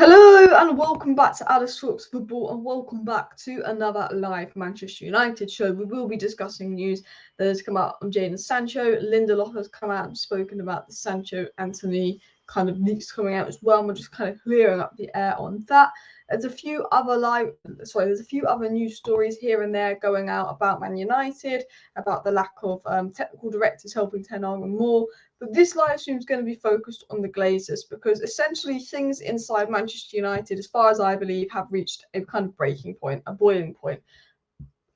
Hello and welcome back to Alice Talks Football, and welcome back to another live Manchester United show. We will be discussing news that has come out on Jadon Sancho. Lindelof has come out and spoken about the Sancho Anthony kind of leaks coming out as well, and we're just kind of clearing up the air on that. There's a few other news stories here and there going out about Man United, about the lack of technical directors helping Ten Hag and more. But this live stream is going to be focused on the Glazers because essentially things inside Manchester United, as far as I believe, have reached a kind of breaking point, a boiling point.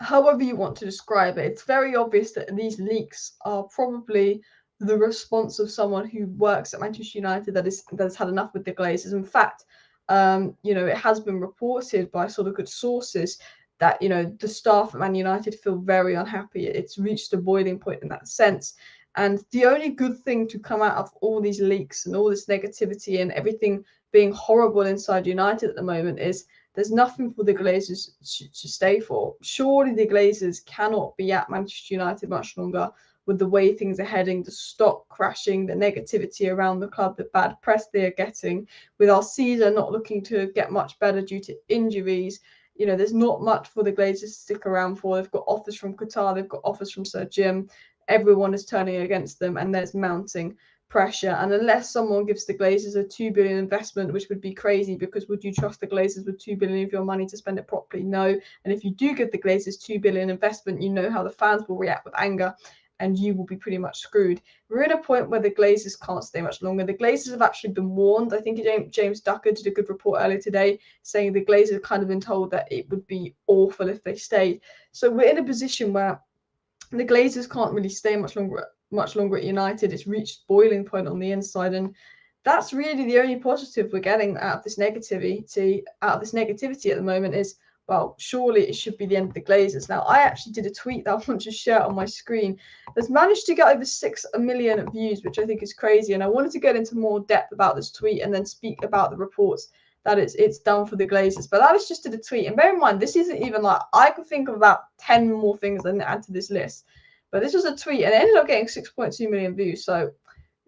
However you want to describe it, it's very obvious that these leaks are probably the response of someone who works at Manchester United that has had enough with the Glazers. In fact, it has been reported by sort of good sources that the staff at Man United feel very unhappy. It's reached a boiling point in that sense. And the only good thing to come out of all these leaks and all this negativity and everything being horrible inside United at the moment is there's nothing for the Glazers to stay for. Surely the Glazers cannot be at Manchester United much longer with the way things are heading, the stock crashing, the negativity around the club, the bad press they are getting, with our Caesar not looking to get much better due to injuries. There's not much for the Glazers to stick around for. They've got offers from Qatar, they've got offers from Sir Jim. Everyone is turning against them, and there's mounting pressure. And unless someone gives the Glazers a 2 billion investment, which would be crazy, because would you trust the Glazers with 2 billion of your money to spend it properly? No. And if you do give the Glazers 2 billion investment, you know how the fans will react with anger, and you will be pretty much screwed. We're in a point where the Glazers can't stay much longer. The Glazers have actually been warned. I think James Ducker did a good report earlier today saying the Glazers have kind of been told that it would be awful if they stayed. So we're in a position where the Glazers can't really stay much longer at United. It's reached boiling point on the inside, and that's really the only positive we're getting out of this negativity. At the moment is, well, surely it should be the end of the Glazers. Now, I actually did a tweet that I want to share on my screen that's managed to get over 6 million views, which I think is crazy. And I wanted to get into more depth about this tweet and then speak about the reports that it's done for the Glazers. But Alice just did a tweet. And bear in mind, this isn't even like, I could think of about 10 more things than add to this list. But this was a tweet and it ended up getting 6.2 million views. So,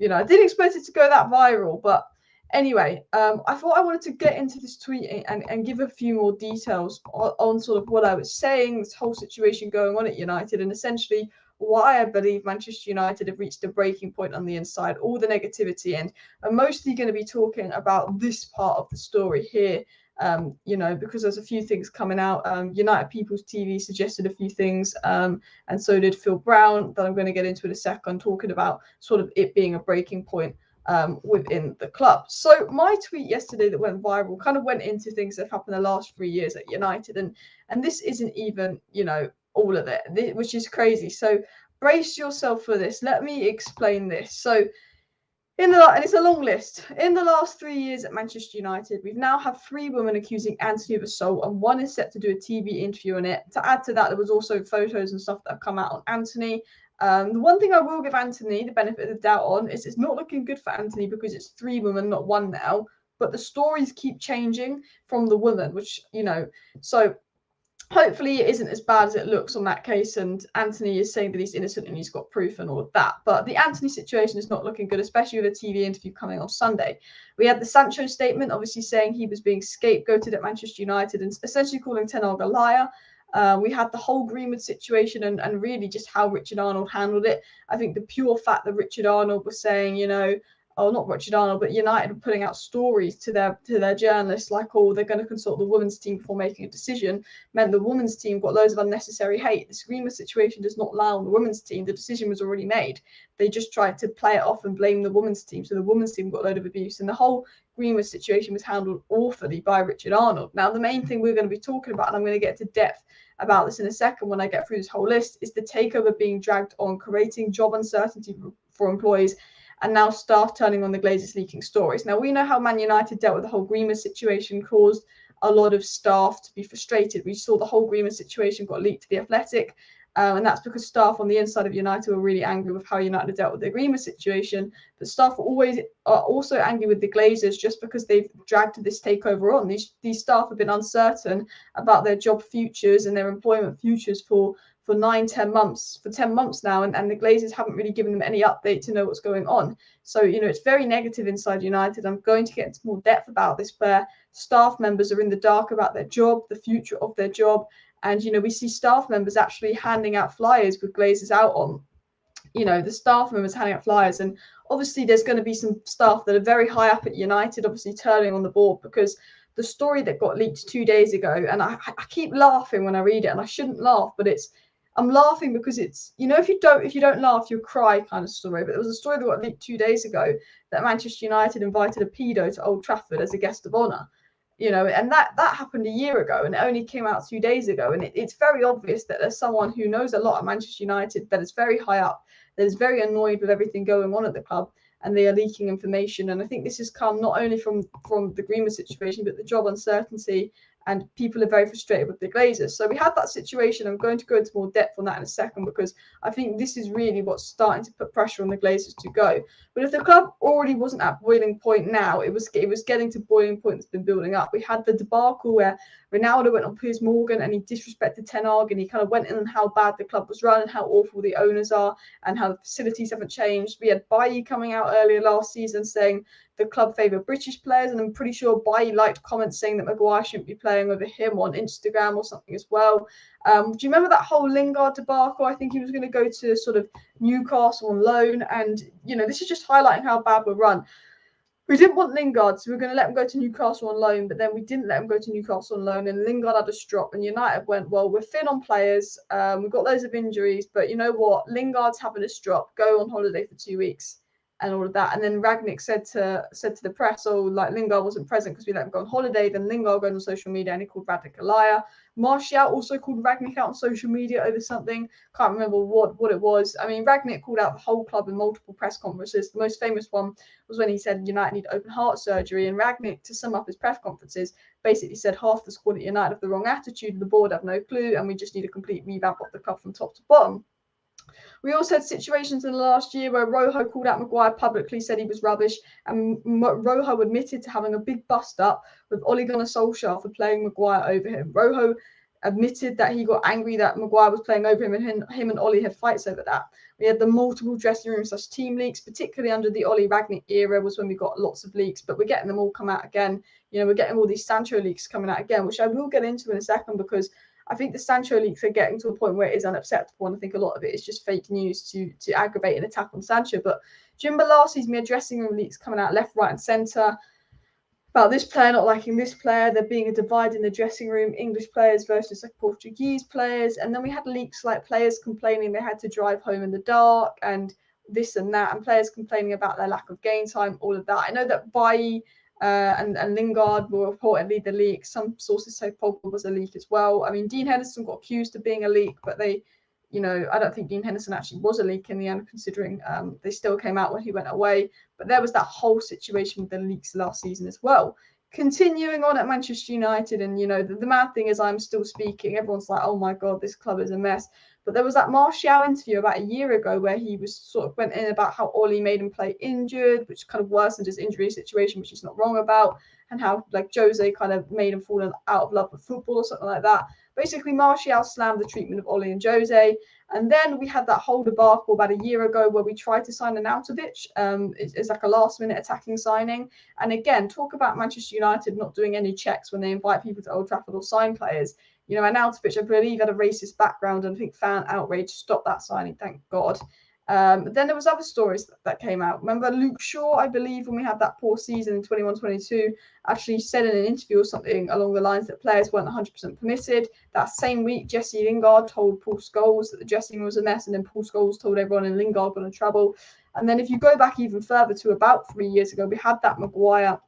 I didn't expect it to go that viral. But anyway, I thought I wanted to get into this tweet and give a few more details on sort of what I was saying, this whole situation going on at United, and essentially why I believe Manchester United have reached a breaking point on the inside, all the negativity, and I'm mostly going to be talking about this part of the story here, because there's a few things coming out. United People's TV suggested a few things, and so did Phil Brown, that I'm going to get into in a second, talking about sort of it being a breaking point within the club. So my tweet yesterday that went viral kind of went into things that have happened the last 3 years at United, and this isn't even, all of it, which is crazy. So brace yourself for this. Let me explain this. So and it's a long list. In the last 3 years at Manchester United, we've now had 3 women accusing Anthony of assault, and 1 is set to do a TV interview on it. To add to that, there was also photos and stuff that have come out on Anthony. The one thing I will give Anthony the benefit of the doubt on is it's not looking good for Anthony because it's 3 women, not 1 now. But the stories keep changing from the women, which, so hopefully it isn't as bad as it looks on that case, and Anthony is saying that he's innocent and he's got proof and all of that. But the Anthony situation is not looking good, especially with a TV interview coming on Sunday. We had the Sancho statement, obviously saying he was being scapegoated at Manchester United and essentially calling Ten Hag a liar. We had the whole Greenwood situation and really just how Richard Arnold handled it. I think the pure fact that Richard Arnold was saying, not Richard Arnold, but United were putting out stories to their journalists like, they're going to consult the women's team before making a decision, meant the women's team got loads of unnecessary hate. This Greenwood situation does not lie on the women's team. The decision was already made. They just tried to play it off and blame the women's team. So the women's team got a load of abuse. And the whole Greenwood situation was handled awfully by Richard Arnold. Now, the main thing we're going to be talking about, and I'm going to get to depth about this in a second when I get through this whole list, is the takeover being dragged on, creating job uncertainty for employees, and now staff turning on the Glazers leaking stories. Now, we know how Man United dealt with the whole Greenwood situation, caused a lot of staff to be frustrated. We saw the whole Greenwood situation got leaked to The Athletic, and that's because staff on the inside of United were really angry with how United dealt with the Greenwood situation. But staff are also angry with the Glazers just because they've dragged this takeover on. These staff have been uncertain about their job futures and their employment futures for for 9-10 months, for 10 months now, and the Glazers haven't really given them any update to know what's going on. So, it's very negative inside United. I'm going to get into more depth about this, where staff members are in the dark about their job, the future of their job. And, we see staff members actually handing out flyers with Glazers out on. The staff members handing out flyers. And obviously there's going to be some staff that are very high up at United, obviously turning on the board, because the story that got leaked 2 days ago, and I keep laughing when I read it, and I shouldn't laugh, but I'm laughing because it's, if you don't laugh, you'll cry kind of story. But there was a story that got leaked 2 days ago that Manchester United invited a pedo to Old Trafford as a guest of honour. And that happened a year ago, and it only came out 2 days ago. And it's very obvious that there's someone who knows a lot of Manchester United, that is very high up, that is very annoyed with everything going on at the club, and they are leaking information. And I think this has come not only from the Greenwood situation, but the job uncertainty, and people are very frustrated with the Glazers. So we had that situation. I'm going to go into more depth on that in a second, because I think this is really what's starting to put pressure on the Glazers to go. But if the club already wasn't at boiling point now, it was getting to boiling point that's been building up. We had the debacle where Ronaldo went on Piers Morgan and he disrespected Ten Hag, and he kind of went in on how bad the club was run and how awful the owners are and how the facilities haven't changed. We had Bailly coming out earlier last season saying the club favour British players, and I'm pretty sure Bailly liked comments saying that Maguire shouldn't be playing over him on Instagram or something as well. Do you remember that whole Lingard debacle? I think he was going to go to sort of Newcastle on loan, and this is just highlighting how bad we're run. We didn't want Lingard, so we were going to let him go to Newcastle on loan, but then we didn't let him go to Newcastle on loan, and Lingard had a strop, and United went, well, we're thin on players, we've got loads of injuries, but you know what? Lingard's having a strop, go on holiday for 2 weeks, and all of that. And then Rangnick said to the press, Lingard wasn't present because we let him go on holiday. Then Lingard goes on social media and he called Rangnick a liar. Martial also called Rangnick out on social media over something. Can't remember what it was. I mean, Rangnick called out the whole club in multiple press conferences. The most famous one was when he said United need open heart surgery. And Rangnick, to sum up his press conferences, basically said half the squad at United have the wrong attitude, the board have no clue, and we just need a complete revamp of the club from top to bottom. We also had situations in the last year where Rojo called out Maguire publicly, said he was rubbish, and Rojo admitted to having a big bust up with Ole Gunnar Solskjaer for playing Maguire over him. Rojo admitted that he got angry that Maguire was playing over him, and him and Ole had fights over that. We had the multiple dressing room / team leaks, particularly under the Ole Rangnick era was when we got lots of leaks, but we're getting them all come out again. We're getting all these Sancho leaks coming out again, which I will get into in a second, because I think the Sancho leaks are getting to a point where it is unacceptable, and I think a lot of it is just fake news to aggravate an attack on Sancho. But do you remember last season we had dressing room leaks coming out left, right and centre about this player not liking this player, there being a divide in the dressing room, English players versus Portuguese players, and then we had leaks like players complaining they had to drive home in the dark and this and that, and players complaining about their lack of game time, all of that. I know that Bailly and Lingard were reportedly the leak. Some sources say Pogba was a leak as well. I mean, Dean Henderson got accused of being a leak, but I don't think Dean Henderson actually was a leak in the end, considering they still came out when he went away. But there was that whole situation with the leaks last season as well. Continuing on at Manchester United, and the mad thing is I'm still speaking. Everyone's like, oh my God, this club is a mess. But there was that Martial interview about a year ago where he was sort of went in about how Ole made him play injured, which kind of worsened his injury situation, which he's not wrong about, and how Jose kind of made him fall out of love with football or something like that. Basically, Martial slammed the treatment of Ole and Jose. And then we had that whole debacle about a year ago where we tried to sign Arnautovic. It's like a last-minute attacking signing. And again, talk about Manchester United not doing any checks when they invite people to Old Trafford or sign players. Arnautovic, I believe, had a racist background, and I think fan outrage stopped that signing, thank God. But then there was other stories that came out. Remember Luke Shaw, I believe, when we had that poor season in 21-22, actually said in an interview or something along the lines that players weren't 100% permitted. That same week, Jesse Lingard told Paul Scholes that the dressing room was a mess, and then Paul Scholes told everyone and Lingard got in trouble. And then if you go back even further to about 3 years ago, we had that Maguire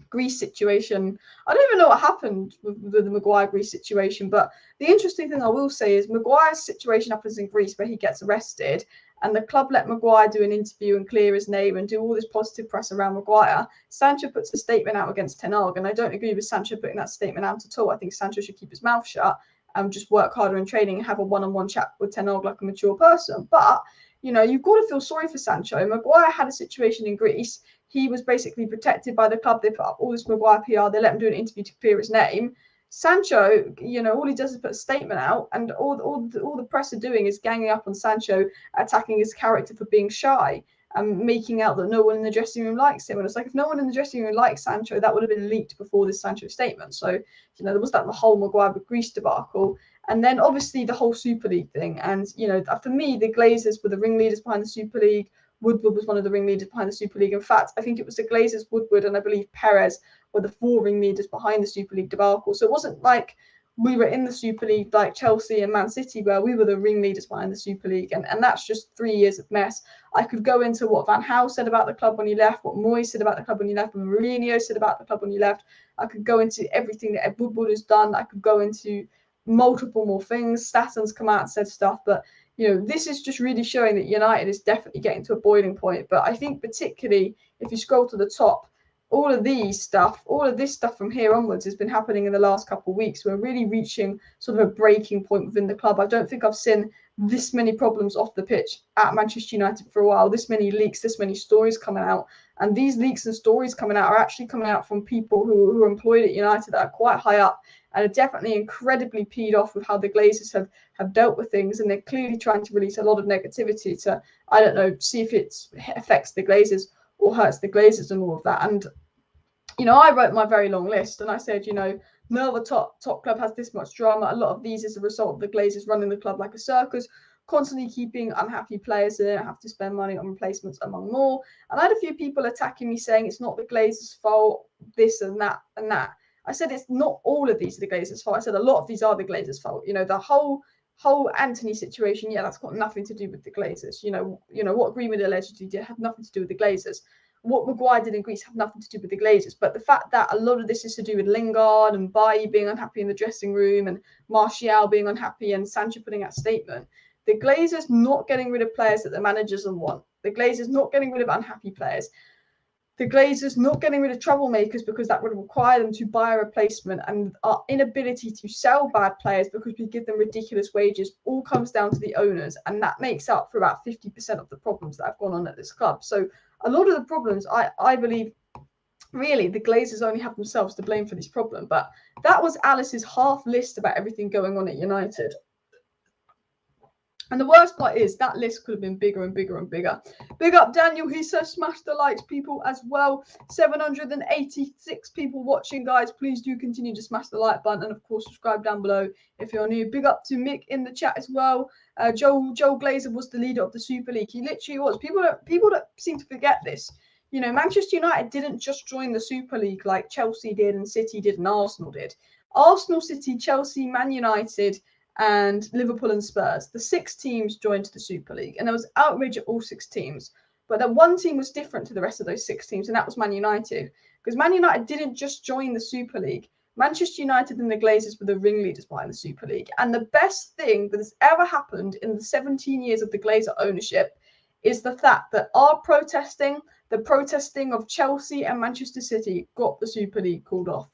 Greece situation. I don't even know what happened with the Maguire Greece situation, but the interesting thing I will say is Maguire's situation happens in Greece where he gets arrested, and the club let Maguire do an interview and clear his name and do all this positive press around Maguire. Sancho puts a statement out against Ten Hag, and I don't agree with Sancho putting that statement out at all. I think Sancho should keep his mouth shut and just work harder in training and have a one-on-one chat with Ten Hag like a mature person. But you've got to feel sorry for Sancho. Maguire had a situation in Greece. He was basically protected by the club. They put up all this Maguire PR. They let him do an interview to clear his name. Sancho, all he does is put a statement out, and all the press are doing is ganging up on Sancho, attacking his character for being shy and making out that no one in the dressing room likes him. And it's like, if no one in the dressing room likes Sancho, that would have been leaked before this Sancho statement. So, there was that the whole Maguire with Greece debacle. And then obviously the whole Super League thing. And, for me, the Glazers were the ringleaders behind the Super League. Woodward was one of the ringleaders behind the Super League. In fact, I think it was the Glazers, Woodward, and I believe Perez were the 4 ringleaders behind the Super League debacle. So it wasn't like we were in the Super League like Chelsea and Man City, where we were the ringleaders behind the Super League. And that's just 3 years of mess. I could go into what Van Gaal said about the club when he left, what Moyes said about the club when he left, what Mourinho said about the club when he left. I could go into everything that Ed Woodward has done. I could go into multiple more things. Statton's come out and said stuff, but this is just really showing that United is definitely getting to a boiling point. But I think particularly if you scroll to the top, all of this stuff from here onwards has been happening in the last couple of weeks. We're really reaching sort of a breaking point within the club. I don't think I've seen this many problems off the pitch at Manchester United for a while, this many leaks, this many stories coming out. And these leaks and stories coming out are actually coming out from people who are employed at United that are quite high up and are definitely incredibly peed off with how the Glazers have dealt with things. And they're clearly trying to release a lot of negativity to, I don't know, see if it affects the Glazers or hurts the Glazers and all of that. And I wrote my very long list and I said, no other top club has this much drama. A lot of these is a result of the Glazers running the club like a circus, constantly keeping unhappy players in, have to spend money on replacements, among more. And I had a few people attacking me saying it's not the Glazers' fault, this and that and that. I said it's not all of these are the Glazers' fault. I said a lot of these are the Glazers' fault. The whole Anthony situation, that's got nothing to do with the Glazers. What Greenwood allegedly did have nothing to do with the Glazers. What Maguire did in Greece have nothing to do with the Glazers. But the fact that a lot of this is to do with Lingard and Bailly being unhappy in the dressing room and Martial being unhappy and Sancho putting out a statement, the Glazers not getting rid of players that the managers don't want. The Glazers not getting rid of unhappy players. The Glazers not getting rid of troublemakers because that would require them to buy a replacement, and our inability to sell bad players because we give them ridiculous wages all comes down to the owners, and that makes up for about 50% of the problems that have gone on at this club. So a lot of the problems, I believe, really, the Glazers only have themselves to blame for this problem. But that was Alice's half list about everything going on at United. And the worst part is that list could have been bigger and bigger and bigger. Big up Daniel, he says smash the likes, people, as well. 786 people watching, guys. Please do continue to smash the like button and of course subscribe down below if you're new. Big up to Mick in the chat as well. Joel Glazer was the leader of the Super League. He literally was. People don't seem to forget this. Manchester United didn't just join the Super League like Chelsea did and City did and Arsenal did. Arsenal, City, Chelsea, Man United, and Liverpool and Spurs. The 6 teams joined the Super League, and there was outrage at all 6 teams. But that one team was different to the rest of those 6 teams, and that was Man United. Because Man United didn't just join the Super League. Manchester United and the Glazers were the ringleaders behind the Super League. And the best thing that has ever happened in the 17 years of the Glazer ownership is the fact that the protesting of Chelsea and Manchester City got the Super League called off.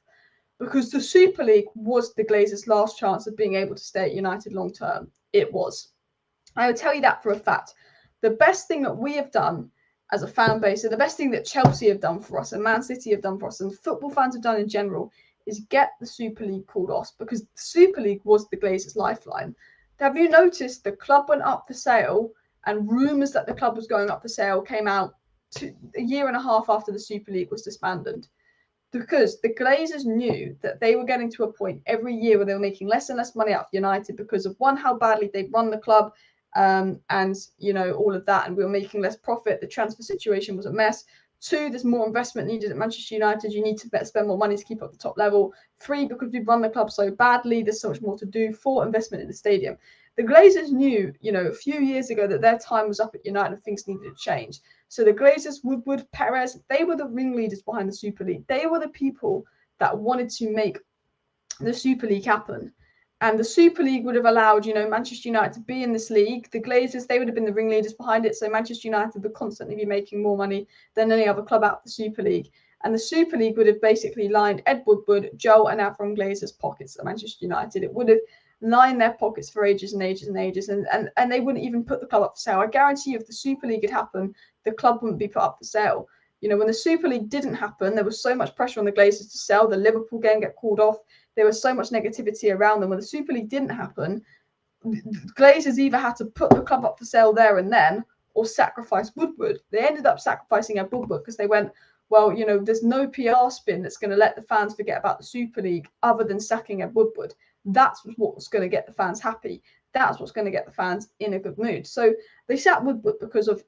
Because the Super League was the Glazers' last chance of being able to stay at United long term. It was. I will tell you that for a fact. The best thing that we have done as a fan base, and the best thing that Chelsea have done for us, and Man City have done for us, and football fans have done in general, is get the Super League called off. Because the Super League was the Glazers' lifeline. Have you noticed the club went up for sale, and rumours that the club was going up for sale came out a year and a half after the Super League was disbanded? Because the Glazers knew that they were getting to a point every year where they were making less and less money out of United because of, one, how badly they run the club, and all of that, and we were making less profit. The transfer situation was a mess. 2, there's more investment needed at Manchester United. You need to spend more money to keep up the top level. 3, because we've run the club so badly, there's so much more to do. 4, investment in the stadium. The Glazers knew, a few years ago that their time was up at United and things needed to change. So the Glazers, Woodward, Perez, they were the ringleaders behind the Super League. They were the people that wanted to make the Super League happen. And the Super League would have allowed, Manchester United to be in this league. The Glazers, they would have been the ringleaders behind it. So Manchester United would constantly be making more money than any other club out of the Super League. And the Super League would have basically lined Ed Woodward, Joel and Avram Glazer's pockets at Manchester United. It would have lined their pockets for ages and ages and ages. And they wouldn't even put the club up for sale. I guarantee you if the Super League had happened, the club wouldn't be put up for sale. When the Super League didn't happen, there was so much pressure on the Glazers to sell. The Liverpool game got called off. there was so much negativity around them. When the Super League didn't happen, Glazers either had to put the club up for sale there and then or sacrifice Woodward. They ended up sacrificing Ed Woodward because they went, well, you know, there's no PR spin that's going to let the fans forget about the Super League other than sacking Ed Woodward. That's what's going to get the fans happy. That's what's going to get the fans in a good mood. So they sacked Woodward because of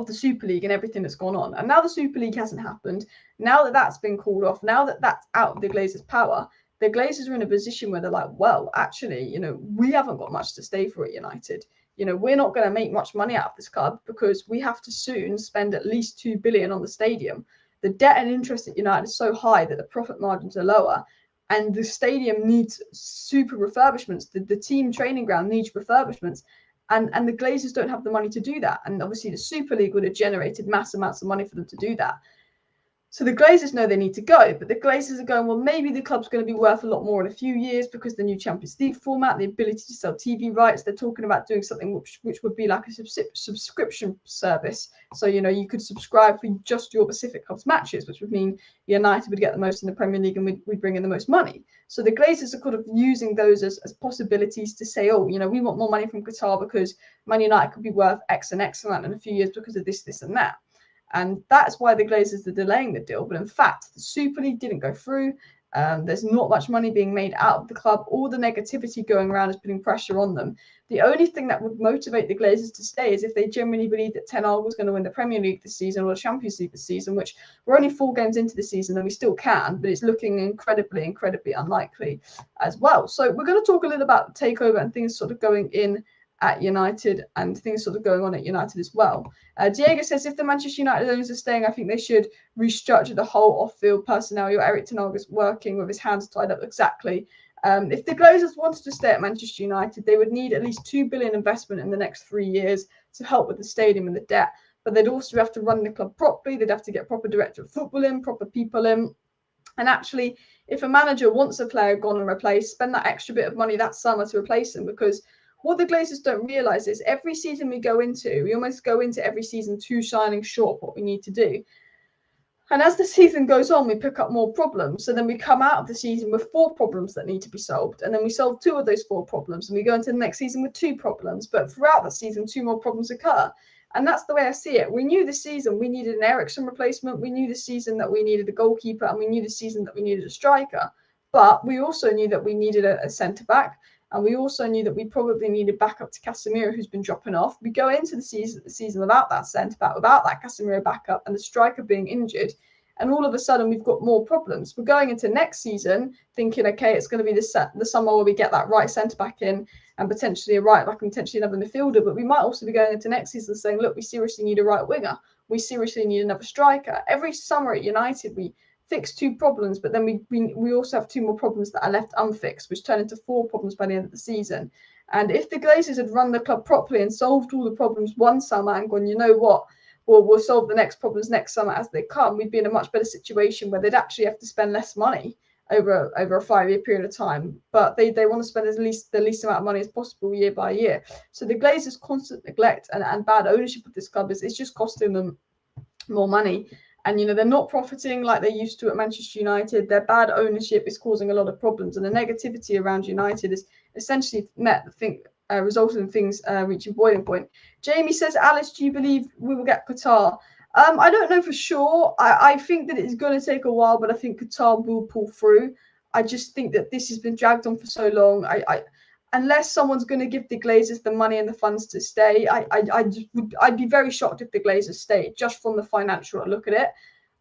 the Super League and everything that's gone on. And now the Super League hasn't happened. Now that that's been called off, now that that's out of the Glazers' power, the Glazers are in a position where they're like, well, actually, you know, we haven't got much to stay for at United. You know, we're not going to make much money out of this club because we have to soon spend at least $2 billion on the stadium. The debt and interest at United is so high that the profit margins are lower, and the stadium needs super refurbishments. The team training ground needs refurbishments, and the Glazers don't have the money to do that. And obviously, the Super League would have generated mass amounts of money for them to do that. So the Glazers know they need to go, but the Glazers are going, well, maybe the club's going to be worth a lot more in a few years because the new Champions League format, the ability to sell TV rights. They're talking about doing something which would be like a subscription service. So, you know, you could subscribe for just your Pacific Club's matches, which would mean United would get the most in the Premier League and we'd bring in the most money. So the Glazers are kind of using those as possibilities to say, oh, you know, we want more money from Qatar because Man United could be worth X and X amount in a few years because of this, this and that. And that's why the Glazers are delaying the deal. But in fact, the Super League didn't go through. There's not much money being made out of the club. All the negativity going around is putting pressure on them. The only thing that would motivate the Glazers to stay is if they genuinely believe that Ten Hag was going to win the Premier League this season or the Champions League this season, which we're only 4 games into the season and we still can, but it's looking incredibly unlikely as well. So we're going to talk a little about the takeover and things sort of going in at United and things sort of going on at United as well. Diego says, if the Manchester United owners are staying, I think they should restructure the whole off-field personnel. Your Eric Ten Hag is working with his hands tied up. Exactly. If the Glazers wanted to stay at Manchester United, they would need at least $2 billion investment in the next 3 years to help with the stadium and the debt. But they'd also have to run the club properly. They'd have to get proper director of football in, proper people in. And actually, if a manager wants a player gone and replaced, spend that extra bit of money that summer to replace them, because what the Glazers don't realise is every season we almost go into every season 2 shining short of what we need to do. And as the season goes on, we pick up more problems. So then we come out of the season with 4 problems that need to be solved. And then we solve 2 of those 4 problems. And we go into the next season with 2 problems. But throughout the season, 2 more problems occur. And that's the way I see it. We knew this season we needed an Eriksen replacement. We knew this season that we needed a goalkeeper. And we knew this season that we needed a striker. But we also knew that we needed a centre-back. And we also knew that we probably needed backup to Casemiro, who's been dropping off. We go into the season without that centre-back, without that Casemiro backup, and the striker being injured. And all of a sudden, we've got more problems. We're going into next season thinking, okay, it's going to be the summer where we get that right centre-back in and potentially a right-back and potentially another midfielder. But we might also be going into next season saying, look, we seriously need a right winger. We seriously need another striker. Every summer at United, we fix 2 problems, but then we also have 2 more problems that are left unfixed, which turn into 4 problems by the end of the season. And if the Glazers had run the club properly and solved all the problems one summer and gone, you know what, we'll solve the next problems next summer as they come, we'd be in a much better situation where they'd actually have to spend less money over a 5-year period of time. But they want to spend the least amount of money as possible year by year. So the Glazers' constant neglect and bad ownership of this club is just costing them more money. And, you know, they're not profiting like they used to at Manchester United. Their bad ownership is causing a lot of problems. And the negativity around United is essentially resulted in things reaching boiling point. Jamie says, Alice, do you believe we will get Qatar? I don't know for sure. I think that it's going to take a while, but I think Qatar will pull through. I just think that this has been dragged on for so long. Unless someone's going to give the Glazers the money and the funds to stay, I'd be very shocked if the Glazers stayed, just from the financial look at it.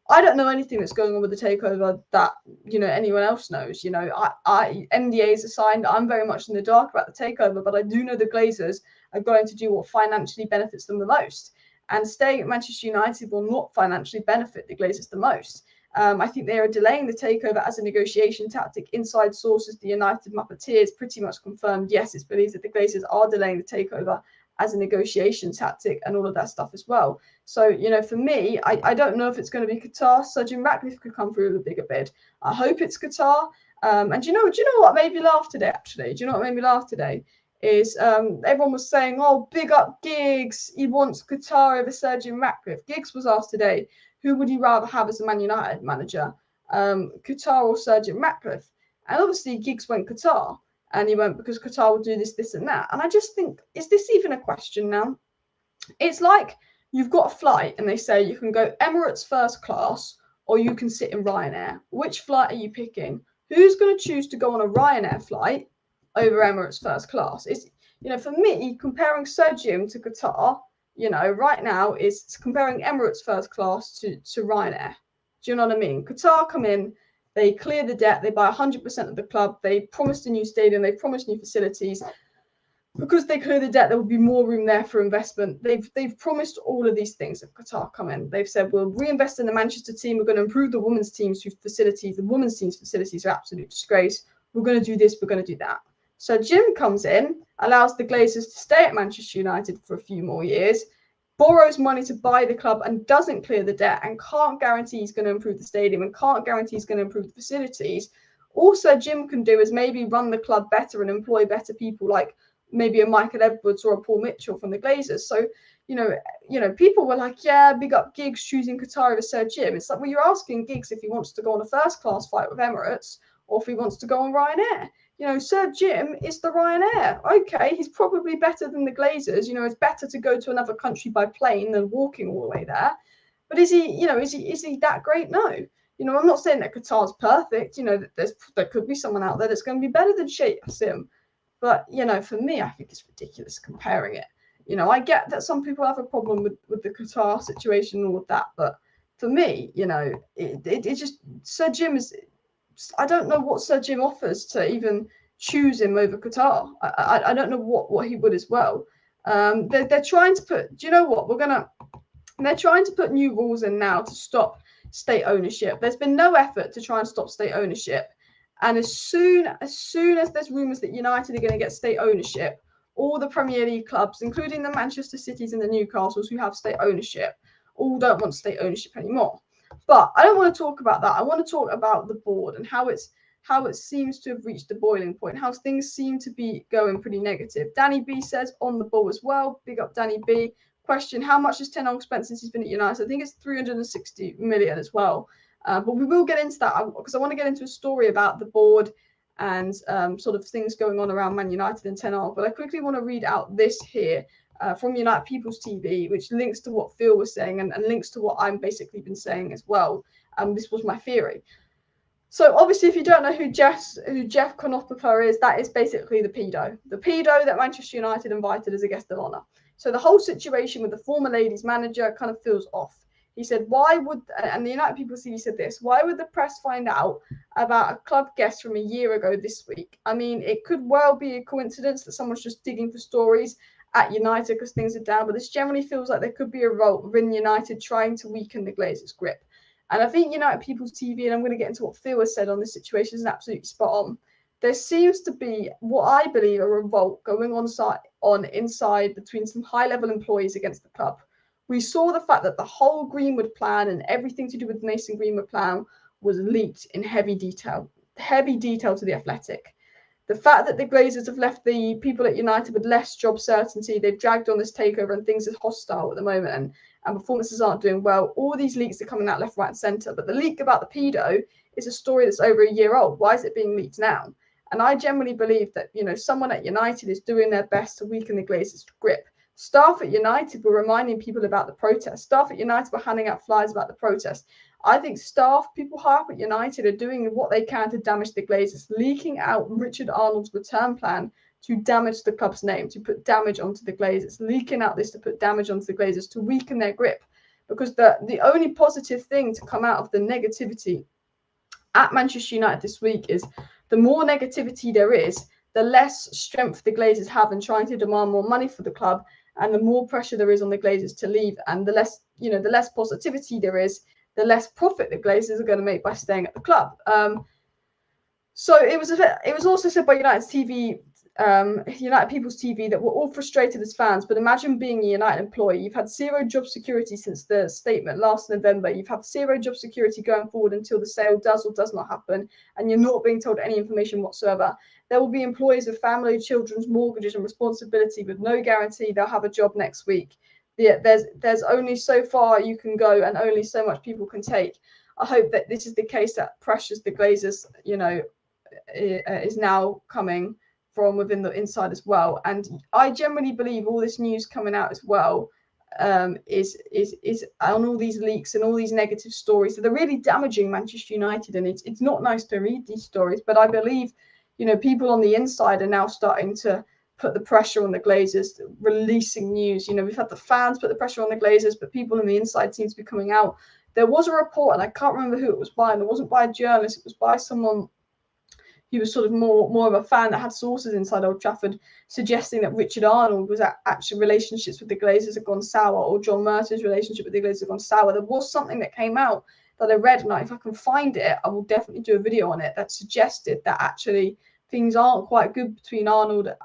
I don't know anything that's going on with the takeover that, you know, anyone else knows. You know, NDAs are signed. I'm very much in the dark about the takeover, but I do know the Glazers are going to do what financially benefits them the most. And staying at Manchester United will not financially benefit the Glazers the most. I think they are delaying the takeover as a negotiation tactic. Inside sources, the United Muppeteers pretty much confirmed, yes, it's believed that the Glazers are delaying the takeover as a negotiation tactic and all of that stuff as well. So, you know, for me, I don't know if it's going to be Qatar. Sir Jim Ratcliffe could come through with a bigger bid. I hope it's Qatar. And do you know what made me laugh today, actually? Do you know what made me laugh today? Is everyone was saying, oh, big up Giggs. He wants Qatar over Sir Jim Ratcliffe. Giggs was asked today, who would you rather have as a Man United manager, Qatar or Sir Jim Ratcliffe? And obviously Giggs went Qatar, and he went because Qatar will do this, this and that. And I just think, is this even a question now? It's like you've got a flight and they say you can go Emirates first class or you can sit in Ryanair. Which flight are you picking? Who's going to choose to go on a Ryanair flight over Emirates first class? It's, you know, for me, comparing Sir Jim to Qatar, you know, right now is comparing Emirates first class to Ryanair. Do you know what I mean? Qatar come in, they clear the debt, they buy 100% of the club, they promised a new stadium, they promised new facilities. Because they clear the debt, there will be more room there for investment. They've promised all of these things if Qatar come in. They've said, we'll reinvest in the Manchester team. We're going to improve the women's team's facilities. The women's team's facilities are absolute disgrace. We're going to do this. We're going to do that. So Jim comes in, allows the Glazers to stay at Manchester United for a few more years, borrows money to buy the club and doesn't clear the debt and can't guarantee he's going to improve the stadium and can't guarantee he's going to improve the facilities. Also, Jim can do is maybe run the club better and employ better people like maybe a Michael Edwards or a Paul Mitchell from the Glazers. So, you know, people were like, yeah, big up Giggs choosing Qatar over Sir Jim. It's like, well, you're asking Giggs if he wants to go on a first class flight with Emirates or if he wants to go on Ryanair. You know, Sir Jim is the Ryanair. Okay, he's probably better than the Glazers. You know, it's better to go to another country by plane than walking all the way there. But is he, you know, is he that great? No. You know, I'm not saying that Qatar's perfect. You know, there could be someone out there that's going to be better than Sheikh Hassim. But, you know, for me, I think it's ridiculous comparing it. You know, I get that some people have a problem with the Qatar situation and all of that. But for me, you know, it just, Sir Jim is, I don't know what Sir Jim offers to even choose him over Qatar. I don't know what he would as well. They're trying to put, do you know what? They're trying to put new rules in now to stop state ownership. There's been no effort to try and stop state ownership. And as soon as there's rumours that United are going to get state ownership, all the Premier League clubs, including the Manchester Cities and the Newcastles who have state ownership, all don't want state ownership anymore. But I don't want to talk about that. I want to talk about the board and how it seems to have reached the boiling point, how things seem to be going pretty negative. Danny B says on the ball as well. Big up Danny B. Question, how much has Ten Hag spent since he's been at United? I think it's 360 million as well. But we will get into that because I want to get into a story about the board and sort of things going on around Man United and Ten Hag. But I quickly want to read out this here from United People's TV, which links to what Phil was saying and links to what I'm basically been saying as well. This was my theory. So obviously, if you don't know who Jeff Konopapa is, that is basically the pedo that Manchester United invited as a guest of honour. So the whole situation with the former ladies manager kind of feels off. He said, and the United People TV said this, why would the press find out about a club guest from a year ago this week? I mean, it could well be a coincidence that someone's just digging for stories at United because things are down, but this generally feels like there could be a revolt within United trying to weaken the Glazers' grip. And I think United People's TV, and I'm going to get into what Phil has said on this situation, is absolutely spot on. There seems to be what I believe a revolt going on inside between some high-level employees against the club. We saw the fact that the whole Greenwood plan and everything to do with the Mason Greenwood plan was leaked in heavy detail to the Athletic. The fact that the Glazers have left the people at United with less job certainty, they've dragged on this takeover and things are hostile at the moment and performances aren't doing well. All these leaks are coming out left, right and centre. But the leak about the pedo is a story that's over a year old. Why is it being leaked now? And I generally believe that, you know, someone at United is doing their best to weaken the Glazers' grip. Staff at United were reminding people about the protest. Staff at United were handing out flyers about the protest. I think people high up at United are doing what they can to damage the Glazers, leaking out Richard Arnold's return plan to damage the club's name, to put damage onto the Glazers, leaking out this to put damage onto the Glazers, to weaken their grip. Because the only positive thing to come out of the negativity at Manchester United this week is the more negativity there is, the less strength the Glazers have in trying to demand more money for the club, and the more pressure there is on the Glazers to leave, and the less positivity there is, the less profit the Glazers are going to make by staying at the club. So it was also said by United People's TV that we're all frustrated as fans, but imagine being a United employee. You've had zero job security since the statement last November. You've had zero job security going forward until the sale does or does not happen, and you're not being told any information whatsoever. There will be employees with family, children's mortgages and responsibility with no guarantee they'll have a job next week. There's only so far you can go and only so much people can take. I hope that this is the case that pressures the Glazers, you know, is now coming from within the inside as well. And I generally believe all this news coming out as well is on all these leaks and all these negative stories that are really damaging Manchester United. And it's not nice to read these stories, but I believe, you know, people on the inside are now starting to put the pressure on the Glazers, releasing news. You know, we've had the fans put the pressure on the Glazers, but people on the inside seem to be coming out. There was a report, and I can't remember who it was by, and it wasn't by a journalist, it was by someone who was sort of more of a fan that had sources inside Old Trafford, suggesting that Richard Arnold was actually relationships with the Glazers had gone sour, or John Murtough's relationship with the Glazers had gone sour. There was something that came out that I read, and if I can find it, I will definitely do a video on it, that suggested that actually things aren't quite good between Arnold and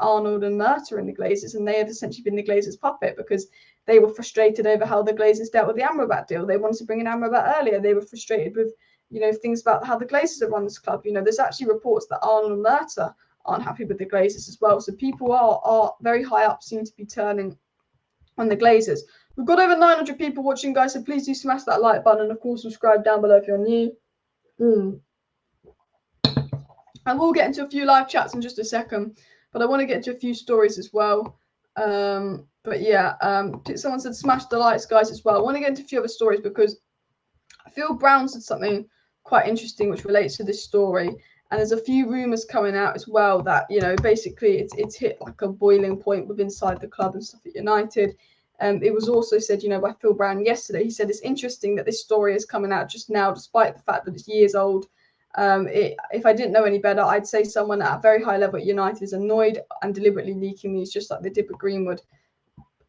Murtough and the Glazers, and they have essentially been the Glazers' puppet because they were frustrated over how the Glazers dealt with the Amrabat deal. They wanted to bring in Amrabat earlier. They were frustrated with, you know, things about how the Glazers have run this club. You know, there's actually reports that Arnold and Murtough aren't happy with the Glazers as well. So people are very high up, seem to be turning on the Glazers. We've got over 900 people watching, guys, so please do smash that like button, and of course subscribe down below if you're new. I will get into a few live chats in just a second, but I want to get into a few stories as well. But yeah, someone said smash the likes, guys, as well. I want to get into a few other stories because Phil Brown said something quite interesting which relates to this story, and there's a few rumours coming out as well that, you know, basically it's hit like a boiling point with inside the club and stuff at United. It was also said, you know, by Phil Brown yesterday. He said it's interesting that this story is coming out just now, despite the fact that it's years old. If I didn't know any better, I'd say someone at a very high level at United is annoyed and deliberately leaking these, just like they did with Greenwood.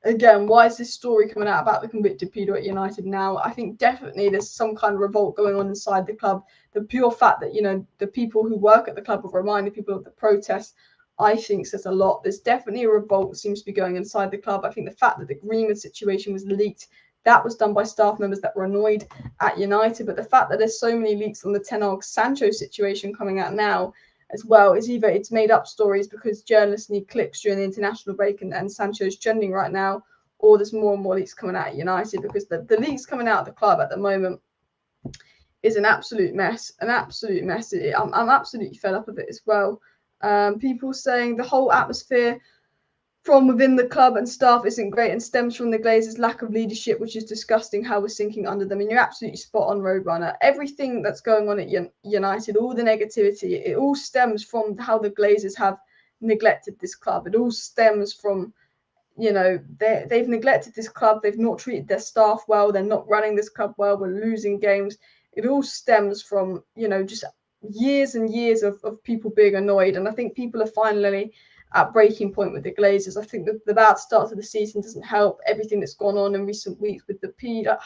Again, why is this story coming out about the convicted pedo at United now? I think definitely there's some kind of revolt going on inside the club. The pure fact that, you know, the people who work at the club have reminded people of the protests, I think says a lot. There's definitely a revolt that seems to be going inside the club. I think the fact that the Greenwood situation was leaked, that was done by staff members that were annoyed at United. But the fact that there's so many leaks on the Ten Hag Sancho situation coming out now as well is either it's made up stories because journalists need clicks during the international break and Sancho's trending right now, or there's more and more leaks coming out at United, because the leaks coming out of the club at the moment is an absolute mess. I'm absolutely fed up of it as well. People saying the whole atmosphere from within the club and staff isn't great and stems from the Glazers' lack of leadership, which is disgusting how we're sinking under them. And you're absolutely spot on, Roadrunner. Everything that's going on at United, all the negativity, it all stems from how the Glazers have neglected this club. It all stems from, you know, they've neglected this club. They've not treated their staff well. They're not running this club well. We're losing games. It all stems from, you know, just years and years of people being annoyed. And I think people are finally at breaking point with the Glazers. I think the bad start to the season doesn't help. Everything that's gone on in recent weeks with the pedo.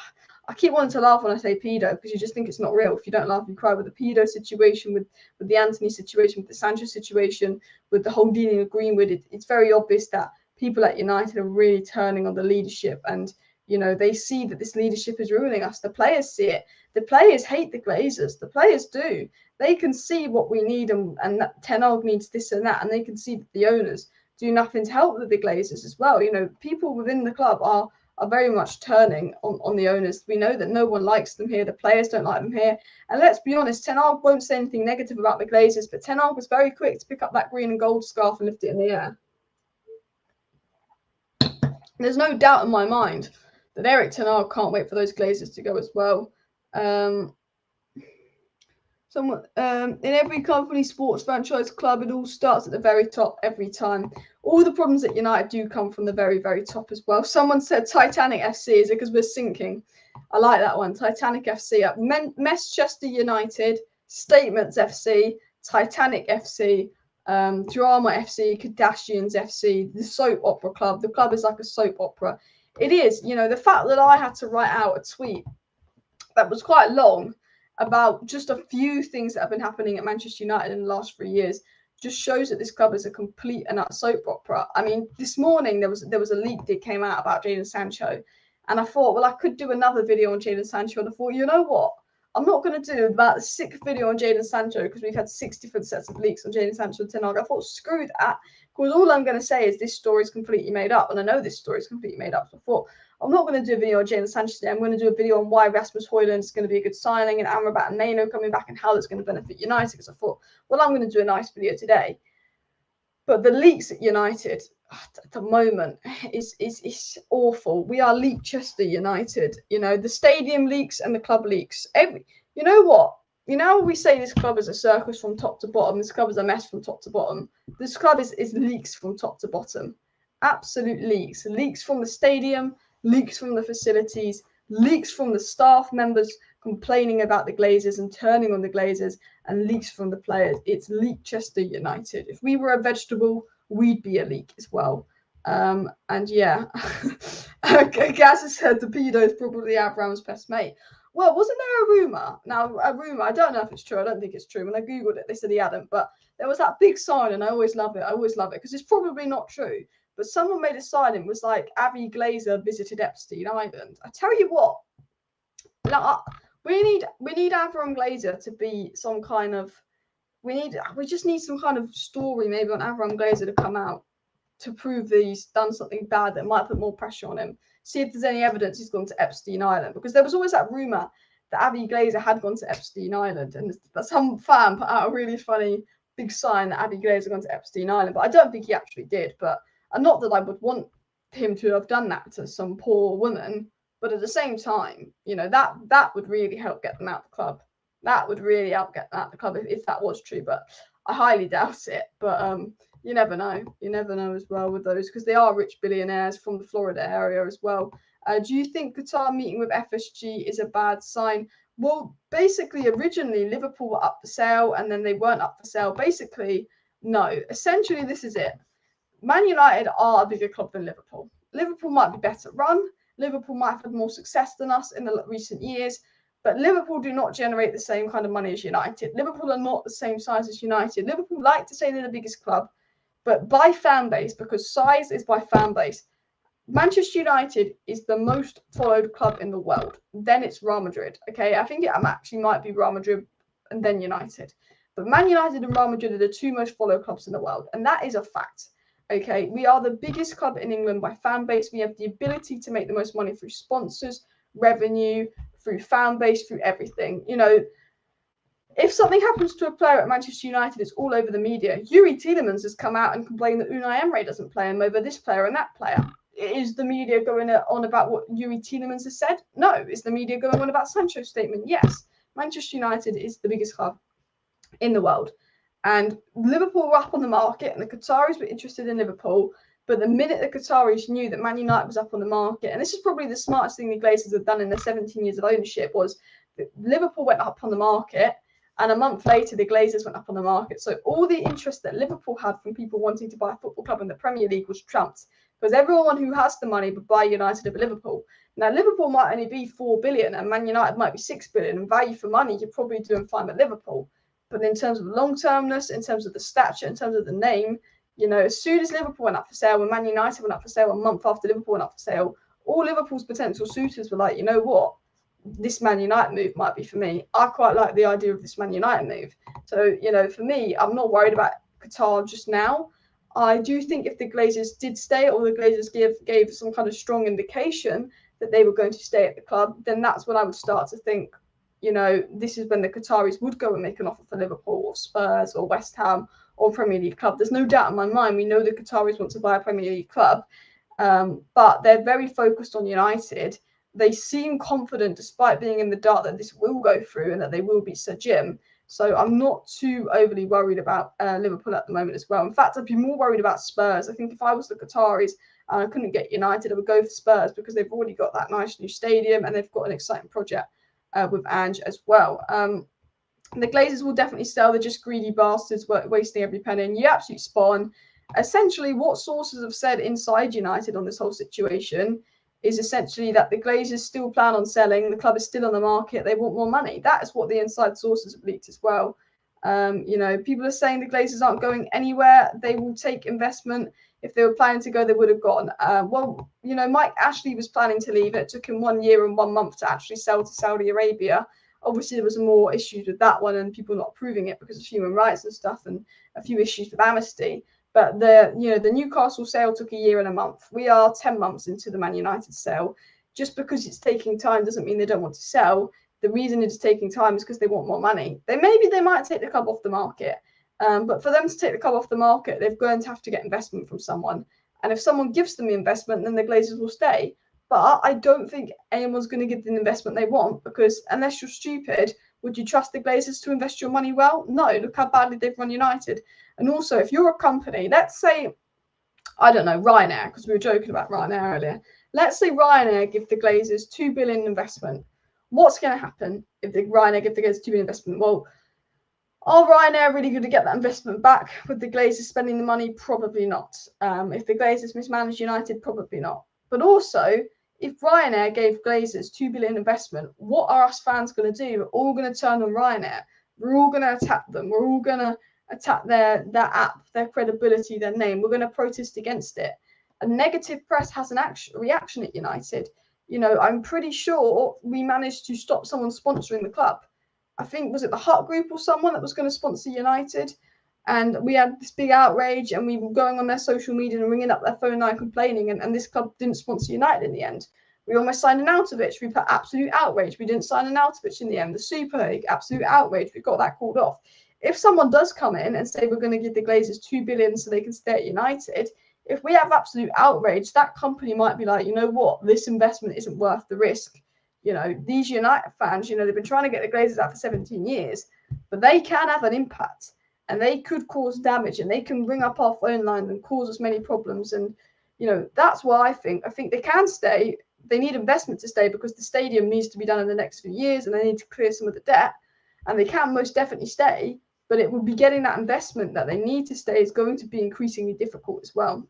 I keep wanting to laugh when I say pedo because you just think it's not real. If you don't laugh, you cry. With the pedo situation, with the Anthony situation, with the Sancho situation, with the whole dealing with Greenwood, it's very obvious that people at United are really turning on the leadership, and, you know, they see that this leadership is ruining us. The players see it. The players hate the Glazers. The players do. They can see what we need, and that Ten Hag needs this and that, and they can see that the owners do nothing to help with the Glazers as well. You know, people within the club are very much turning on the owners. We know that no one likes them here. The players don't like them here. And let's be honest, Ten Hag won't say anything negative about the Glazers, but Ten Hag was very quick to pick up that green and gold scarf and lift it in the air. There's no doubt in my mind that Eric Ten Hag can't wait for those Glazers to go as well. In every company, sports franchise, club, it all starts at the very top every time. All the problems at United do come from the very, very top as well. Someone said Titanic FC. Is it because we're sinking? I like that one. Titanic FC. Manchester United, Statements FC, Titanic FC, Drama FC, Kardashians FC, the soap opera club. The club is like a soap opera. It is. You know, the fact that I had to write out a tweet that was quite long about just a few things that have been happening at Manchester United in the last 3 years just shows that this club is a complete and utter soap opera. I mean, this morning there was a leak that came out about Jadon Sancho, and I thought, well, I could do another video on Jadon Sancho, and I thought, you know what? I'm not going to do about the 6th video on Jadon Sancho because we've had 6 different sets of leaks on Jadon Sancho and Ten Hag. I thought, screw that, because all I'm going to say is this story is completely made up, and I know this story is completely made up. So I thought, I'm not going to do a video on Jadon Sancho today. I'm going to do a video on why Rasmus Højlund is going to be a good signing and Amrabat and Nano coming back and how that's going to benefit United, because I thought, well, I'm going to do a nice video today. But the leaks at United at the moment is awful. We are Leicester United. You know, the stadium leaks and the club leaks. You know what? You know, we say this club is a circus from top to bottom. This club is a mess from top to bottom. This club is leaks from top to bottom. Absolute leaks. Leaks from the stadium, leaks from the facilities, leaks from the staff members complaining about the Glazers and turning on the Glazers, and leaks from the players. It's Leicester United. If we were a vegetable, we'd be a leek as well. And yeah, Gaz has said the pedo is probably Abraham's best mate. Well, wasn't there a rumour? Now, a rumour, I don't know if it's true. I don't think it's true. When I Googled it, they said he hadn't. But there was that big sign, and I always love it. I always love it because it's probably not true. But someone made a sign and was like, Avi Glazer visited Epstein Island. I tell you what, like, we need Avram Glazer to be some kind of, we just need some kind of story maybe on Avram Glazer to come out to prove that he's done something bad that might put more pressure on him. See if there's any evidence he's gone to Epstein Island, because there was always that rumor that Avi Glazer had gone to Epstein Island, and some fan put out a really funny big sign that Avi Glazer had gone to Epstein Island, but I don't think he actually did. But not that I would want him to have done that to some poor woman, but at the same time, you know, that would really help get them out of the club. That would really help get them out of the club if that was true, but I highly doubt it. But you never know. You never know as well with those, because they are rich billionaires from the Florida area as well. Do you think Qatar meeting with FSG is a bad sign? Well, basically, originally Liverpool were up for sale and then they weren't up for sale. Basically, no. Essentially, this is it. Man United are a bigger club than Liverpool. Liverpool might be better run. Liverpool might have had more success than us in the recent years. But Liverpool do not generate the same kind of money as United. Liverpool are not the same size as United. Liverpool like to say they're the biggest club, but by fan base, because size is by fan base. Manchester United is the most followed club in the world. Then it's Real Madrid. Okay, I think it actually might be Real Madrid and then United. But Man United and Real Madrid are the two most followed clubs in the world. And that is a fact. Okay, we are the biggest club in England by fan base. We have the ability to make the most money through sponsors, revenue, through fan base, through everything. You know, if something happens to a player at Manchester United, it's all over the media. Yuri Tielemans has come out and complained that Unai Emery doesn't play him over this player and that player. Is the media going on about what Yuri Tielemans has said? No. Is the media going on about Sancho's statement? Yes. Manchester United is the biggest club in the world. And Liverpool were up on the market and the Qataris were interested in Liverpool. But the minute the Qataris knew that Man United was up on the market, and this is probably the smartest thing the Glazers have done in their 17 years of ownership, was that Liverpool went up on the market and a month later the Glazers went up on the market. So all the interest that Liverpool had from people wanting to buy a football club in the Premier League was trumped, because everyone who has the money would buy United over Liverpool. Now, Liverpool might only be 4 billion and Man United might be 6 billion. And value for money, you're probably doing fine with Liverpool. But in terms of long-termness, in terms of the stature, in terms of the name, you know, as soon as Liverpool went up for sale, when Man United went up for sale, a month after Liverpool went up for sale, all Liverpool's potential suitors were like, you know what? This Man United move might be for me. I quite like the idea of this Man United move. So, you know, for me, I'm not worried about Qatar just now. I do think if the Glazers did stay, or the Glazers gave some kind of strong indication that they were going to stay at the club, then that's when I would start to think, you know, this is when the Qataris would go and make an offer for Liverpool or Spurs or West Ham or Premier League club. There's no doubt in my mind. We know the Qataris want to buy a Premier League club, but they're very focused on United. They seem confident, despite being in the dark, that this will go through and that they will beat Sir Jim. So I'm not too overly worried about Liverpool at the moment as well. In fact, I'd be more worried about Spurs. I think if I was the Qataris and I couldn't get United, I would go for Spurs, because they've already got that nice new stadium and they've got an exciting project with Ange as well. The Glazers will definitely sell. They're just greedy bastards wasting every penny. And you absolute spawn. Essentially, what sources have said inside United on this whole situation is essentially that the Glazers still plan on selling. The club is still on the market. They want more money. That is what the inside sources have leaked as well. You know, people are saying the Glazers aren't going anywhere. They will take investment. If they were planning to go, they would have gone. Well, you know, Mike Ashley was planning to leave. It took him 1 year and 1 month to actually sell to Saudi Arabia. Obviously, there was more issues with that one and people not approving it because of human rights and stuff, and a few issues with amnesty. But the Newcastle sale took a year and a month. We are 10 months into the Man United sale. Just because it's taking time doesn't mean they don't want to sell. The reason it's taking time is because they want more money. They might take the club off the market. But for them to take the club off the market, they're going to have to get investment from someone. And if someone gives them the investment, then the Glazers will stay. But I don't think anyone's going to give the investment they want, because unless you're stupid, would you trust the Glazers to invest your money well? No, look how badly they've run United. And also, if you're a company, let's say, I don't know, Ryanair, because we were joking about Ryanair earlier. Let's say Ryanair give the Glazers $2 billion investment. What's going to happen if Ryanair give the Glazers $2 billion investment? Well, are Ryanair really going to get that investment back with the Glazers spending the money? Probably not. If the Glazers mismanage United, probably not. But also, if Ryanair gave Glazers $2 billion investment, what are us fans going to do? We're all going to turn on Ryanair. We're all going to attack them. We're all going to attack their app, their credibility, their name. We're going to protest against it. A negative press has an reaction at United. I'm pretty sure we managed to stop someone sponsoring the club. I think, was it the Hut Group or someone that was going to sponsor United? And we had this big outrage, and we were going on their social media and ringing up their phone line complaining, and this club didn't sponsor United in the end. We almost signed an Arnautovic. We put absolute outrage. We didn't sign an Arnautovic in the end. The Super League, absolute outrage. We got that called off. If someone does come in and say we're going to give the Glazers $2 billion so they can stay at United, if we have absolute outrage, that company might be like, you know what, this investment isn't worth the risk. These United fans, they've been trying to get the Glazers out for 17 years, but they can have an impact, and they could cause damage, and they can ring up our phone line and cause us many problems. And, that's why I think they can stay. They need investment to stay, because the stadium needs to be done in the next few years, and they need to clear some of the debt, and they can most definitely stay, but it would be getting that investment that they need to stay is going to be increasingly difficult as well.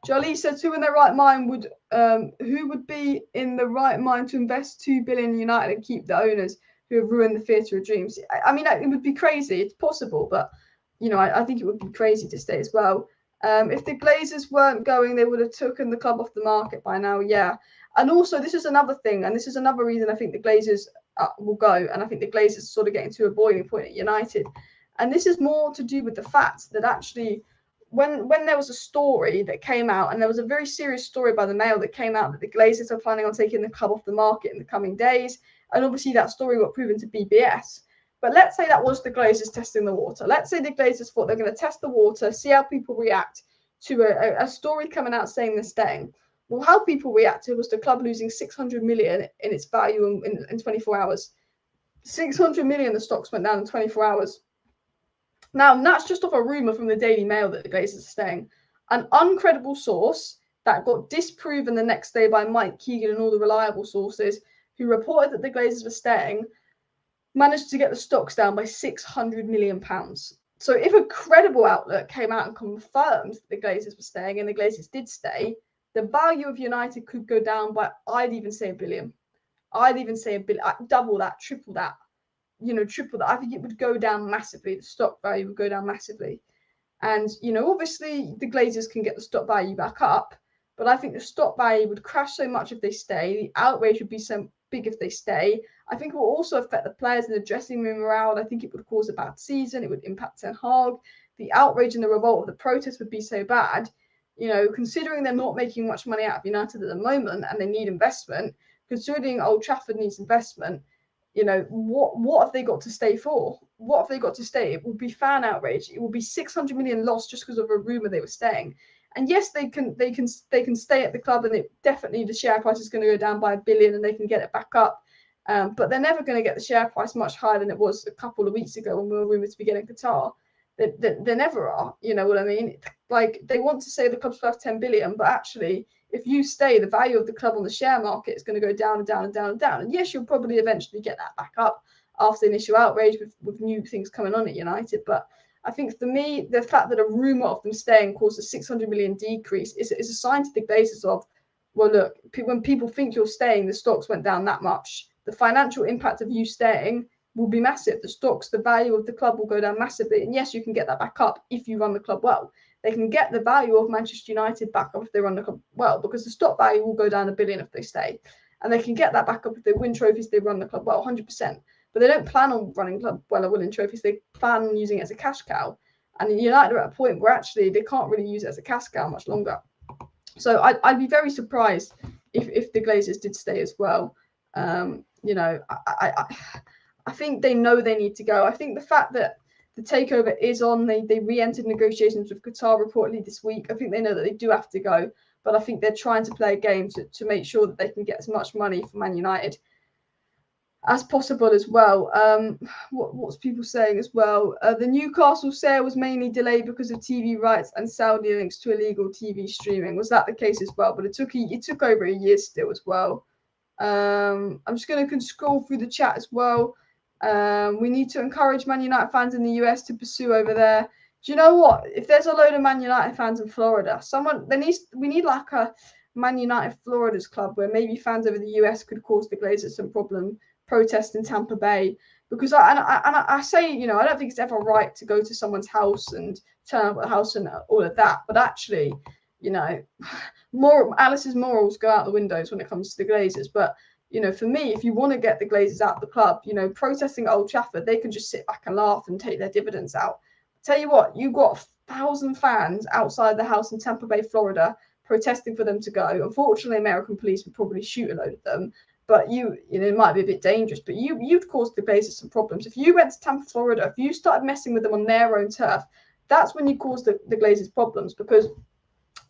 Jolie said, who in their right mind who would be in the right mind to invest $2 billion in United and keep the owners who have ruined the theatre of dreams? I mean, it would be crazy. It's possible, but I think it would be crazy to stay as well. If the Glazers weren't going, they would have taken the club off the market by now. Yeah, and also this is another thing, and this is another reason I think the Glazers will go, and I think the Glazers are sort of getting to a boiling point at United, and this is more to do with the fact that actually, when there was a story that came out, and there was a very serious story by the Mail that came out that the Glazers are planning on taking the club off the market in the coming days, and obviously that story got proven to be BS. But let's say that was the Glazers testing the water. Let's say the Glazers thought they're going to test the water, see how people react to a story coming out saying they're staying. Well, how people reacted was the club losing 600 million in its value in 24 hours. 600 million, the stocks went down in 24 hours. Now, that's just off a rumour from the Daily Mail that the Glazers are staying. An uncredible source that got disproven the next day by Mike Keegan and all the reliable sources who reported that the Glazers were staying managed to get the stocks down by £600 million. So if a credible outlet came out and confirmed that the Glazers were staying and the Glazers did stay, the value of United could go down by, I'd even say $1 billion. I'd even say $1 billion, double that, triple that. Triple that. I think it would go down massively. The stock value would go down massively. And, obviously the Glazers can get the stock value back up, but I think the stock value would crash so much if they stay. The outrage would be so big if they stay. I think it will also affect the players in the dressing room morale. I think it would cause a bad season. It would impact Ten Hag. The outrage and the revolt of the protest would be so bad. Considering they're not making much money out of United at the moment and they need investment, considering Old Trafford needs investment, what have they got to stay for? What have they got to stay? It will be fan outrage. It will be 600 million lost just because of a rumor they were staying. And yes, they can stay at the club, and definitely the share price is going to go down by $1 billion, and they can get it back up. But they're never going to get the share price much higher than it was a couple of weeks ago when we were rumored to be getting Qatar. They never are. You know what I mean? Like, they want to say the club's worth 10 billion, but actually, if you stay, the value of the club on the share market is going to go down and down and down and down. And yes, you'll probably eventually get that back up after the initial outrage with new things coming on at United. But I think for me, the fact that a rumour of them staying caused a 600 million decrease is a sign to the Glazers of, well, look, when people think you're staying, the stocks went down that much. The financial impact of you staying will be massive. The stocks, the value of the club will go down massively. And yes, you can get that back up if you run the club well. They can get the value of Manchester United back up if they run the club well, because the stock value will go down $1 billion if they stay. And they can get that back up if they win trophies, they run the club well, 100%. But they don't plan on running club well or winning trophies. They plan on using it as a cash cow. And United are at a point where actually they can't really use it as a cash cow much longer. So I'd be very surprised if the Glazers did stay as well. You know, I think they know they need to go. I think the fact that the takeover is on, they re-entered negotiations with Qatar reportedly this week. I think they know that they do have to go, but I think they're trying to play a game to make sure that they can get as much money for Man United as possible as well. What's people saying as well? The Newcastle sale was mainly delayed because of TV rights and Saudi links to illegal TV streaming. Was that the case as well? But it took over a year still as well. I'm just going to scroll through the chat as well. We need to encourage Man United fans in the US to pursue over there. Do you know what? If there's a load of Man United fans in Florida, we need like a Man United Florida's club where maybe fans over the US could cause the Glazers some problem, protest in Tampa Bay. Because I say, you know, I don't think it's ever right to go to someone's house and turn up at the house and all of that. But actually, you know, Alice's morals go out the windows when it comes to the Glazers. But you know, for me, if you want to get the Glazers out of the club, you know, protesting at Old Trafford, they can just sit back and laugh and take their dividends out. Tell you what, you've got 1,000 fans outside the house in Tampa Bay, Florida, protesting for them to go. Unfortunately, American police would probably shoot a load of them, but you know, it might be a bit dangerous, but you'd cause the Glazers some problems. If you went to Tampa, Florida, if you started messing with them on their own turf, that's when you cause the Glazers problems, because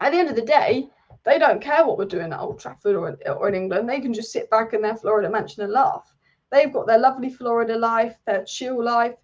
at the end of the day, they don't care what we're doing at Old Trafford or in England. They can just sit back in their Florida mansion and laugh. They've got their lovely Florida life, their chill life.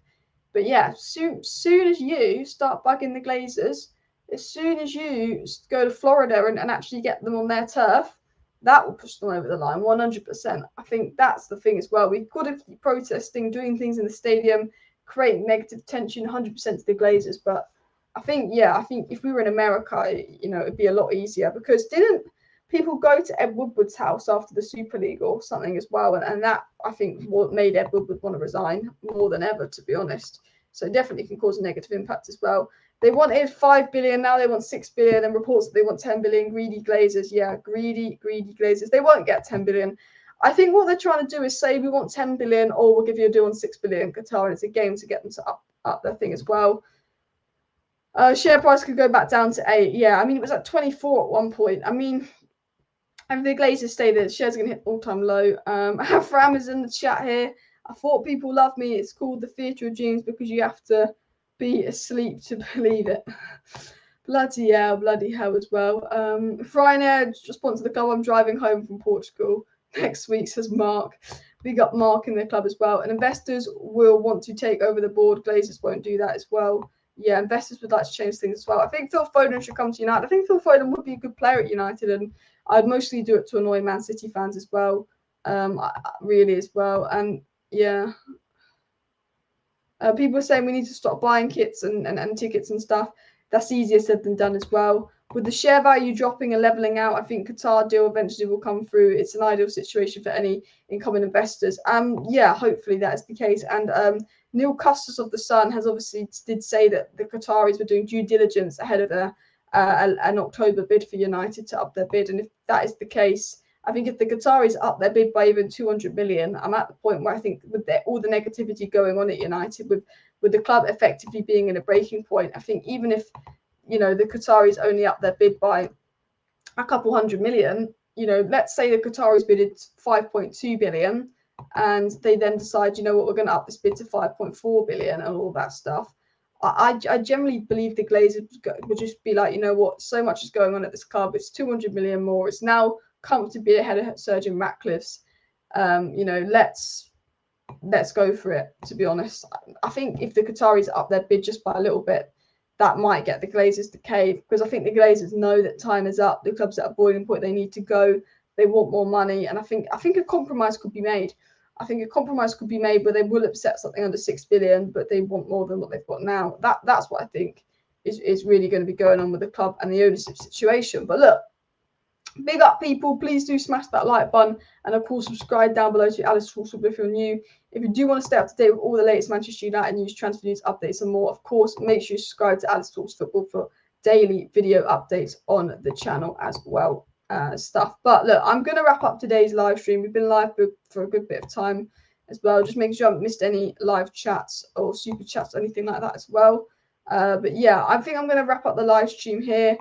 But yeah, soon as you start bugging the Glazers, as soon as you go to Florida and actually get them on their turf, that will push them over the line 100%. I think that's the thing as well. We've got to keep protesting, doing things in the stadium, creating negative tension 100% to the Glazers. But I think if we were in America, you know, it'd be a lot easier, because didn't people go to Ed Woodward's house after the Super League or something as well? And that, I think, what made Ed Woodward want to resign more than ever, to be honest. So it definitely can cause a negative impact as well. They wanted 5 billion, now they want 6 billion, and reports that they want 10 billion. Greedy Glazers, yeah, greedy Glazers. They won't get 10 billion. I think what they're trying to do is say we want 10 billion, or we'll give you a deal on 6 billion Qatar, and it's a game to get them to up their thing as well. Share price could go back down to 8. Yeah, I mean, it was at 24 at one point. I mean, if the Glazers stay there, the shares are going to hit all-time low. Afram is in the chat here. I thought people love me. It's called the Theatre of Dreams because you have to be asleep to believe it. Bloody hell as well. Ryanair response to the club. I'm driving home from Portugal next week, says Mark. We got Mark in the club as well. And investors will want to take over the board. Glazers won't do that as well. Yeah, investors would like to change things as well. I think Phil Foden should come to United. I think Phil Foden would be a good player at United, and I'd mostly do it to annoy Man City fans as well, really as well. And yeah, people are saying we need to stop buying kits and tickets and stuff. That's easier said than done as well. With the share value dropping and leveling out, I think Qatar deal eventually will come through. It's an ideal situation for any incoming investors. Yeah, hopefully that is the case. And Neil Custis of The Sun has obviously did say that the Qataris were doing due diligence ahead of an October bid for United to up their bid. And if that is the case, I think if the Qataris up their bid by even 200 million, I'm at the point where I think with all the negativity going on at United, with the club effectively being in a breaking point, I think even if, you know, the Qataris only up their bid by a couple hundred million, you know, let's say the Qataris bidded 5.2 billion and they then decide, you know what, we're going to up this bid to 5.4 billion and all that stuff. I generally believe the Glazers would just be like, you know what, so much is going on at this club. It's 200 million more. It's now comfortably ahead of Sir Jim Ratcliffe's. You know, let's go for it, to be honest. I think if the Qataris up their bid just by a little bit, that might get the Glazers to cave, because I think the Glazers know that time is up. The club's at a boiling point. They need to go. They want more money. And I think a compromise could be made. I think a compromise could be made where they will accept something under 6 billion, but they want more than what they've got now. That's what I think is really going to be going on with the club and the ownership situation. But look, big up, people. Please do smash that like button, and of course subscribe down below to Alice Talks if you're new. If you do want to stay up to date with all the latest Manchester United news, transfer news, updates and more, of course make sure you subscribe to Alice Talks Football for daily video updates on the channel as well. But look, I'm going to wrap up today's live stream. We've been live for a good bit of time as well, just making sure I haven't missed any live chats or super chats or anything like that as well. But yeah, I think I'm going to wrap up the live stream here.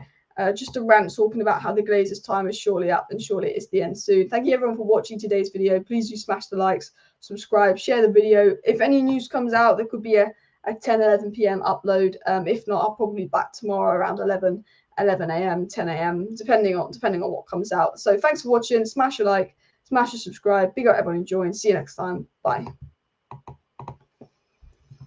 Just a rant talking about how the Glazers' time is surely up and surely it's the end soon. Thank you everyone for watching today's video. Please do smash the likes, subscribe, share the video. If any news comes out, there could be a 10, 11 p.m. upload. If not, I'll probably be back tomorrow around 11 a.m., 10 a.m., depending on what comes out. So thanks for watching. Smash a like, smash a subscribe. Big up everyone enjoying. See you next time. Bye.